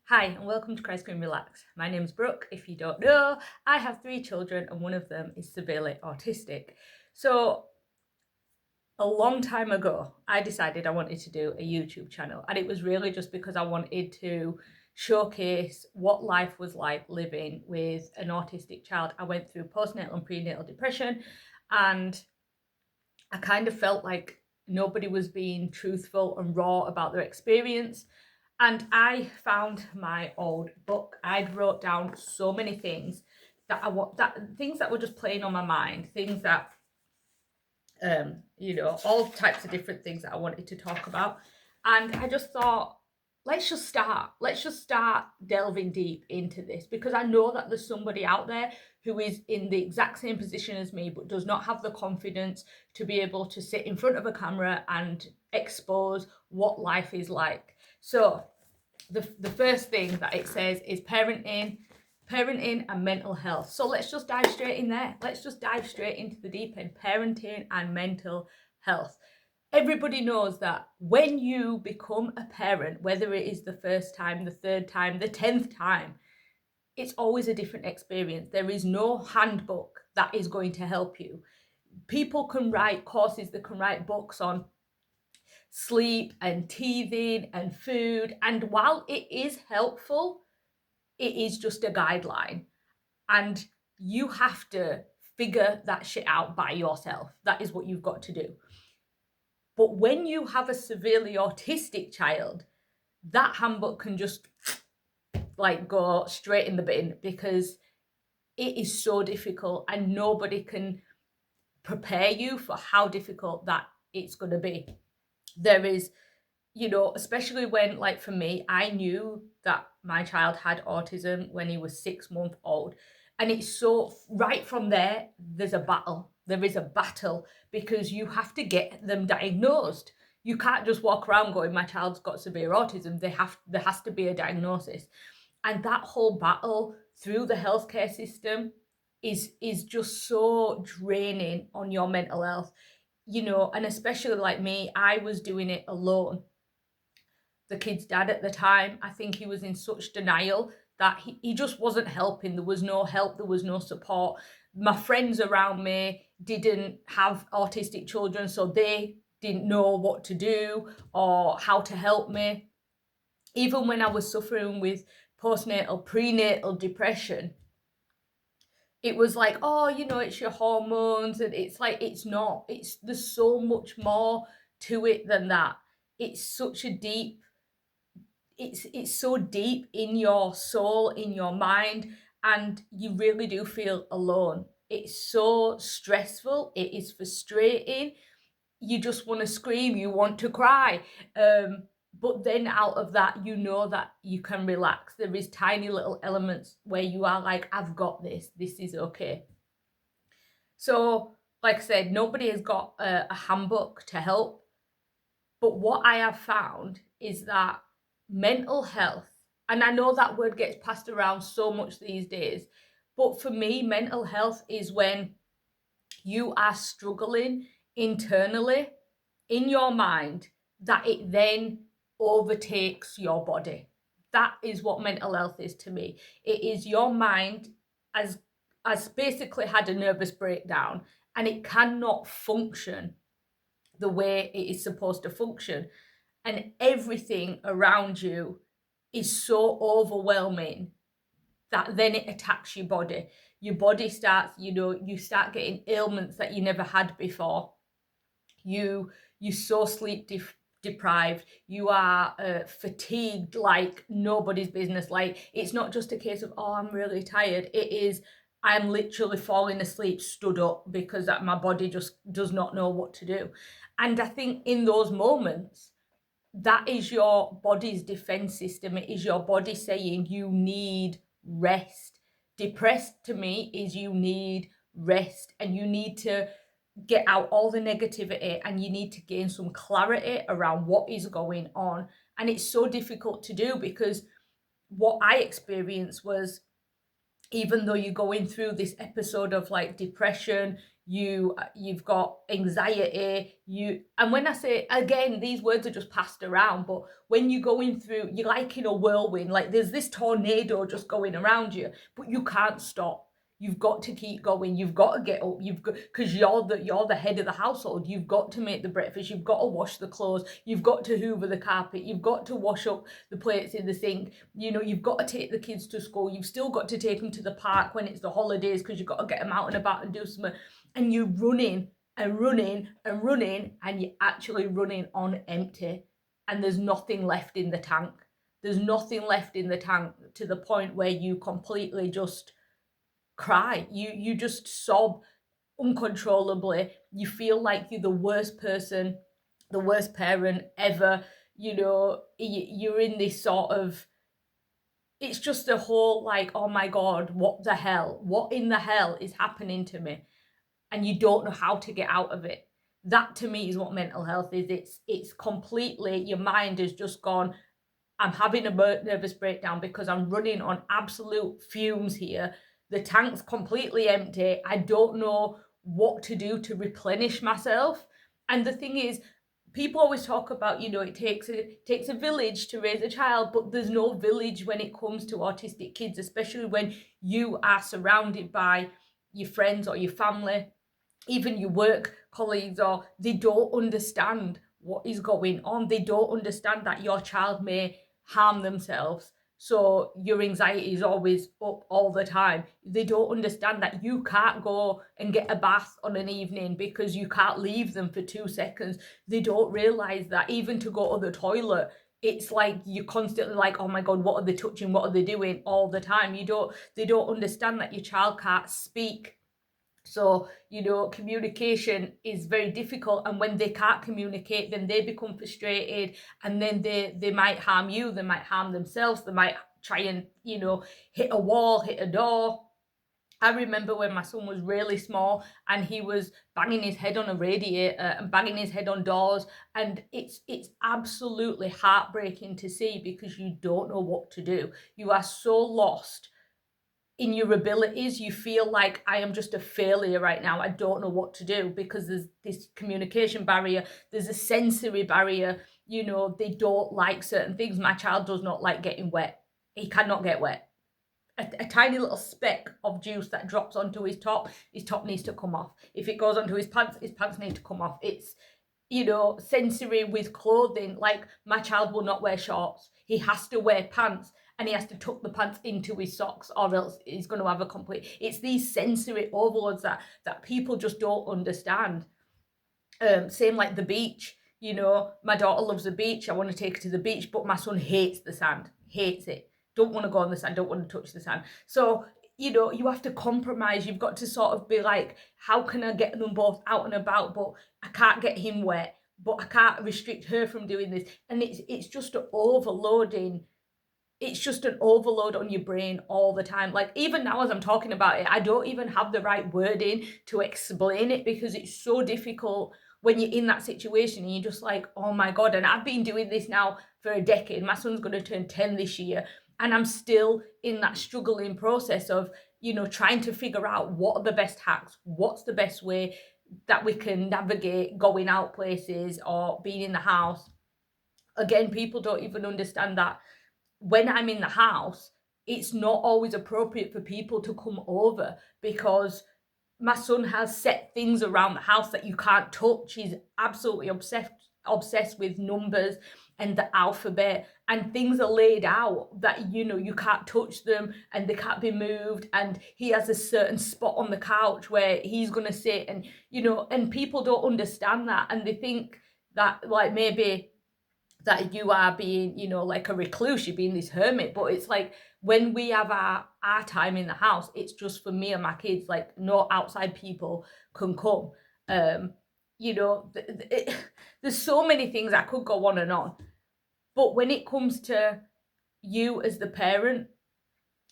Hi, and welcome to Cry Scream Relax. My name's Brooke. If you don't know, I have 3 children and one of them is severely autistic. So, a long time ago, I decided I wanted to do a YouTube channel, and it was really just because I wanted to showcase what life was like living with an autistic child. I went through postnatal and prenatal depression, and I kind of felt like nobody was being truthful and raw about their experience. And I found my old book. I'd wrote down so many things that I want, that things that were just playing on my mind, things that all types of different things that I wanted to talk about. And I just thought, let's just start. Let's just start delving deep into this, because I know that there's somebody out there who is in the exact same position as me, but does not have the confidence to be able to sit in front of a camera and expose what life is like. So the first thing that it says is parenting and mental health. So let's just dive straight in there. Let's just dive straight into the deep end. Parenting and mental health. Everybody knows that when you become a parent, whether it is the first time, the third time, the 10th time, it's always a different experience. There is no handbook that is going to help you. People can write courses, they can write books on sleep and teething and food. And while it is helpful, it is just a guideline. And you have to figure that shit out by yourself. That is what you've got to do. But when you have a severely autistic child, that handbook can just like go straight in the bin, because it is so difficult and nobody can prepare you for how difficult that it's going to be. There is, especially when, like for me, I knew that my child had autism when he was 6 months old. And it's so, right from there, there's a battle. There is a battle, because you have to get them diagnosed. You can't just walk around going, my child's got severe autism. There has to be a diagnosis. And that whole battle through the healthcare system is just so draining on your mental health. And especially like me, I was doing it alone. The kid's dad at the time, I think he was in such denial that he just wasn't helping. There was no help, there was no support. My friends around me didn't have autistic children, so they didn't know what to do or how to help me. Even when I was suffering with postnatal, prenatal depression, it was like, oh, it's your hormones. And it's like, it's not. There's so much more to it than that. It's such a deep, it's so deep in your soul, in your mind, and you really do feel alone. It's so stressful. It is frustrating. You just want to scream, you want to cry. But then out of that, you know that you can relax. There is tiny little elements where you are like, I've got this. This is okay. So, like I said, nobody has got a handbook to help. But what I have found is that mental health, and I know that word gets passed around so much these days, but for me, mental health is when you are struggling internally in your mind, that it then overtakes your body. That is what mental health is to me. It is your mind has basically had a nervous breakdown, and it cannot function the way it is supposed to function. And everything around you is so overwhelming that then it attacks your body. Your body starts, you start getting ailments that you never had before. You're so sleep deprived. You are fatigued like nobody's business. Like, it's not just a case of, oh, I'm really tired. It is, I'm literally falling asleep stood up, because my body just does not know what to do. And I think in those moments, that is your body's defense system. It is your body saying you need rest. Depressed to me is you need rest, and you need to get out all the negativity, and you need to gain some clarity around what is going on. And it's so difficult to do, because what I experienced was, even though you're going through this episode of like depression, you've got anxiety, and when I say, again, these words are just passed around, but when you're going through, you're like in a whirlwind, like there's this tornado just going around you, but you can't stop. You've got to keep going. You've got to get up. You've got, because you're the head of the household. You've got to make the breakfast. You've got to wash the clothes. You've got to hoover the carpet. You've got to wash up the plates in the sink. You've got to take the kids to school. You've still got to take them to the park when it's the holidays, because you've got to get them out and about and do something. And you're running and running and running, and you're actually running on empty. And there's nothing left in the tank. There's nothing left in the tank, to the point where you completely just cry. You just sob uncontrollably. You feel like you're the worst person, the worst parent ever. You're in this sort of, it's just a whole like, oh my God, what the hell? What in the hell is happening to me? And you don't know how to get out of it. That to me is what mental health is. It's completely, your mind has just gone, I'm having a nervous breakdown because I'm running on absolute fumes here. The tank's completely empty. I don't know what to do to replenish myself. And the thing is, people always talk about, it takes a village to raise a child, but there's no village when it comes to autistic kids, especially when you are surrounded by your friends or your family, even your work colleagues, or they don't understand what is going on. They don't understand that your child may harm themselves, so your anxiety is always up all the time. They don't understand that you can't go and get a bath on an evening because you can't leave them for 2 seconds. They don't realize that even to go to the toilet, it's like you're constantly like, oh my God, what are they touching? What are they doing all the time? They don't understand that your child can't speak. So, communication is very difficult. And when they can't communicate, then they become frustrated, and then they might harm you, they might harm themselves, they might try and, hit a wall, hit a door. I remember when my son was really small and he was banging his head on a radiator and banging his head on doors. And it's absolutely heartbreaking to see, because you don't know what to do. You are so lost in your abilities. You feel like, I am just a failure right now. I don't know what to do, because there's this communication barrier, there's a sensory barrier. They don't like certain things. My child does not like getting wet. He cannot get wet. A tiny little speck of juice that drops onto his top needs to come off. If it goes onto his pants need to come off. It's, sensory with clothing. Like, my child will not wear shorts. He has to wear pants, and he has to tuck the pants into his socks, or else he's going to have a complete, it's these sensory overloads that people just don't understand. Same like the beach. My daughter loves the beach. I want to take her to the beach, but my son hates the sand, hates it. Don't want to go on the sand, don't want to touch the sand. So, you have to compromise. You've got to sort of be like, how can I get them both out and about, but I can't get him wet, but I can't restrict her from doing this. And it's just an overloading. It's just an overload on your brain all the time. Like, even now as I'm talking about it, I don't even have the right wording to explain it, because it's so difficult when you're in that situation and you're just like, oh my God. And I've been doing this now for a decade. My son's going to turn 10 this year. And I'm still in that struggling process of, trying to figure out what are the best hacks, what's the best way that we can navigate going out places or being in the house. Again, people don't even understand that when I'm in the house, it's not always appropriate for people to come over, because my son has set things around the house that you can't touch. He's absolutely obsessed with numbers and the alphabet, and things are laid out that, you can't touch them and they can't be moved. And he has a certain spot on the couch where he's going to sit, and, and people don't understand that. And they think that, like, maybe that you are being, like a recluse, you're being this hermit. But it's like, when we have our time in the house, it's just for me and my kids. Like, no outside people can come. There's so many things I could go on and on. But when it comes to you as the parent,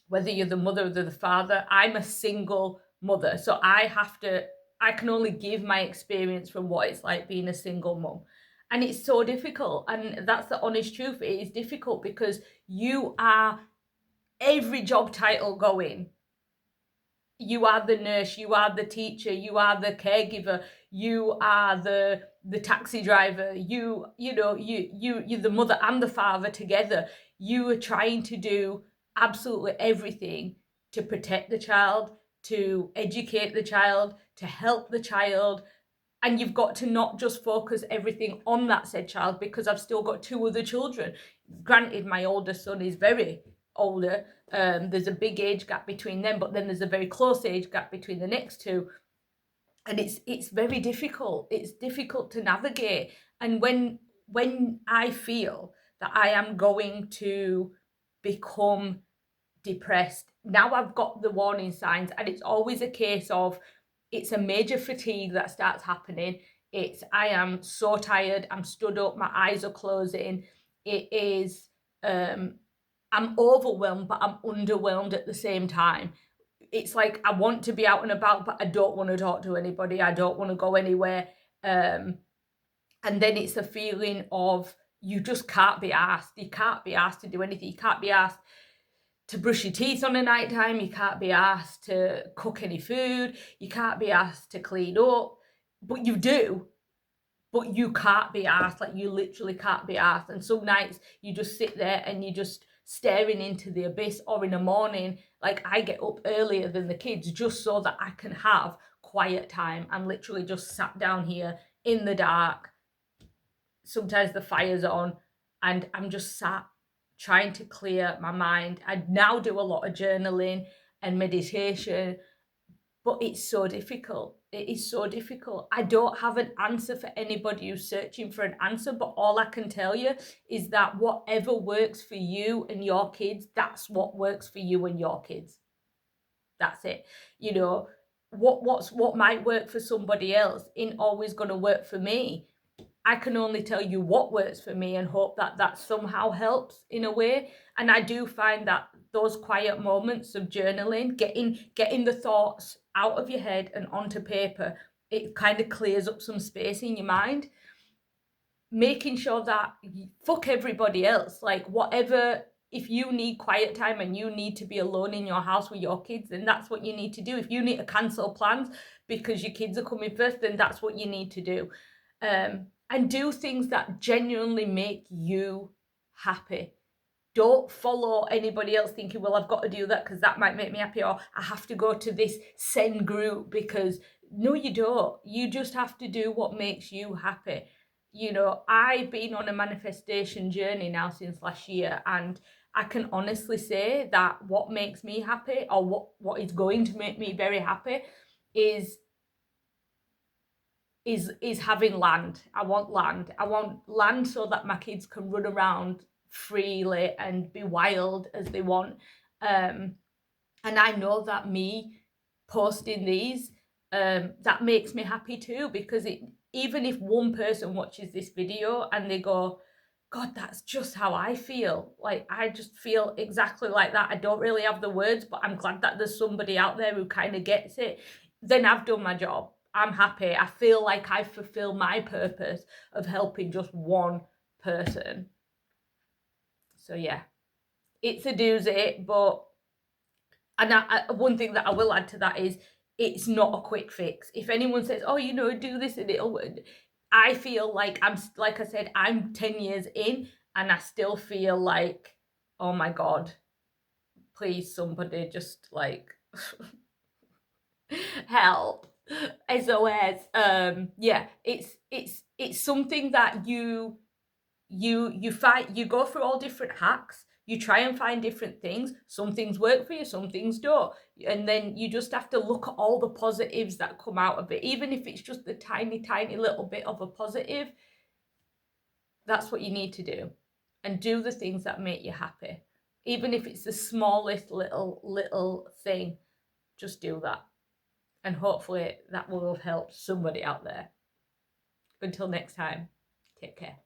whether you're the mother or the father, I'm a single mother. So I can only give my experience from what it's like being a single mum. And it's so difficult. And that's the honest truth. It is difficult because you are every job title going. You are the nurse, you are the teacher, you are the caregiver, you are the taxi driver, you're the mother and the father together. You are trying to do absolutely everything to protect the child, to educate the child, to help the child. And you've got to not just focus everything on that said child, because I've still got 2 other children. Granted, my older son is very older. There's a big age gap between them, but then there's a very close age gap between the next 2. And it's very difficult. It's difficult to navigate. And when I feel that I am going to become depressed, now I've got the warning signs, and it's always a case of, it's a major fatigue that starts happening. I am so tired, I'm stood up, my eyes are closing. It is, I'm overwhelmed, but I'm underwhelmed at the same time. It's like I want to be out and about, but I don't want to talk to anybody. I don't want to go anywhere. And then it's a feeling of, you just can't be asked. You can't be asked to do anything. You can't be asked to brush your teeth on a night time. You can't be asked to cook any food. You can't be asked to clean up. But you do. But you can't be asked. Like, you literally can't be asked. And some nights you just sit there and you're just staring into the abyss. Or in the morning, like, I get up earlier than the kids just so that I can have quiet time. I'm literally just sat down here in the dark. Sometimes the fire's on and I'm just sat trying to clear my mind. I now do a lot of journaling and meditation, but it's so difficult. It is so difficult. I don't have an answer for anybody who's searching for an answer, but all I can tell you is that whatever works for you and your kids, that's what works for you and your kids. That's it. You know, what might work for somebody else ain't always going to work for me. I can only tell you what works for me and hope that that somehow helps in a way. And I do find that those quiet moments of journaling, getting the thoughts out of your head and onto paper, it kind of clears up some space in your mind. Making sure that, fuck everybody else, like, whatever, if you need quiet time and you need to be alone in your house with your kids, then that's what you need to do. If you need to cancel plans because your kids are coming first, then that's what you need to do. And do things that genuinely make you happy. Don't follow anybody else thinking, well, I've got to do that because that might make me happy, or I have to go to this Zen group because, no, you don't. You just have to do what makes you happy. You know, I've been on a manifestation journey now since last year, and I can honestly say that what makes me happy, or what is going to make me very happy, is having land. I want land. I want land so that my kids can run around freely and be wild as they want. And I know that me posting these, that makes me happy too, because even if one person watches this video and they go, God, that's just how I feel. Like, I just feel exactly like that. I don't really have the words, but I'm glad that there's somebody out there who kind of gets it. Then I've done my job. I'm happy. I feel like I've fulfilled my purpose of helping just one person. So yeah, it's a doozy, but, and one thing that I will add to that is, it's not a quick fix. If anyone says, oh, do this and it'll, I feel like like I said, I'm 10 years in and I still feel like, oh my God, please somebody just like help. SOS. Yeah, it's something that you find, you go through all different hacks, you try and find different things. Some things work for you, some things don't, and then you just have to look at all the positives that come out of it. Even if it's just the tiny little bit of a positive, that's what you need to do. And do the things that make you happy. Even if it's the smallest little thing, just do that. And hopefully that will have helped somebody out there. Until next time, take care.